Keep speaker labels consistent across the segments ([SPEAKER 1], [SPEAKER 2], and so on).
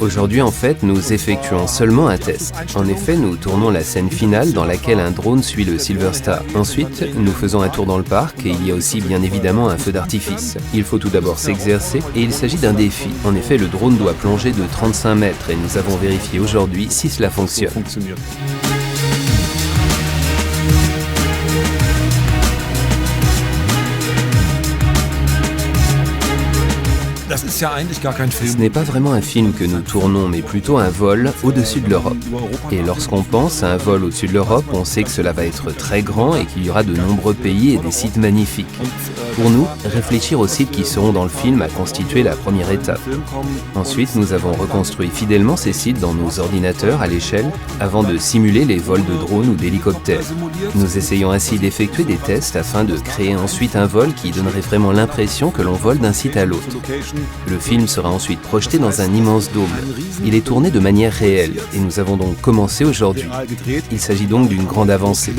[SPEAKER 1] Aujourd'hui, en fait, nous effectuons seulement un test. En effet, nous tournons la scène finale dans laquelle un drone suit le Silver Star. Ensuite, nous faisons un tour dans le parc et il y a aussi bien évidemment un feu d'artifice. Il faut tout d'abord s'exercer et il s'agit d'un défi. En effet, le drone doit plonger de 35 mètres et nous avons vérifié aujourd'hui si cela fonctionne. Ce n'est pas vraiment un film que nous tournons, mais plutôt un vol au-dessus de l'Europe. Et lorsqu'on pense à un vol au-dessus de l'Europe, on sait que cela va être très grand et qu'il y aura de nombreux pays et des sites magnifiques. Pour nous, réfléchir aux sites qui seront dans le film a constitué la première étape. Ensuite, nous avons reconstruit fidèlement ces sites dans nos ordinateurs à l'échelle avant de simuler les vols de drones ou d'hélicoptères. Nous essayons ainsi d'effectuer des tests afin de créer ensuite un vol qui donnerait vraiment l'impression que l'on vole d'un site à l'autre. Le film sera ensuite projeté dans un immense dôme. Il est tourné de manière réelle et nous avons donc commencé aujourd'hui. Il s'agit donc d'une grande avancée.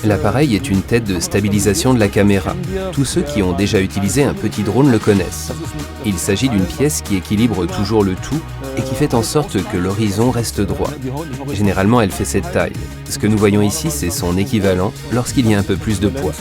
[SPEAKER 1] L'appareil est une tête de stabilisation de la caméra. Tous ceux qui ont déjà utilisé un petit drone le connaissent. Il s'agit d'une pièce qui équilibre toujours le tout et qui fait en sorte que l'horizon reste droit. Généralement, elle fait cette taille. Ce que nous voyons ici, c'est son équivalent lorsqu'il y a un peu plus de poids.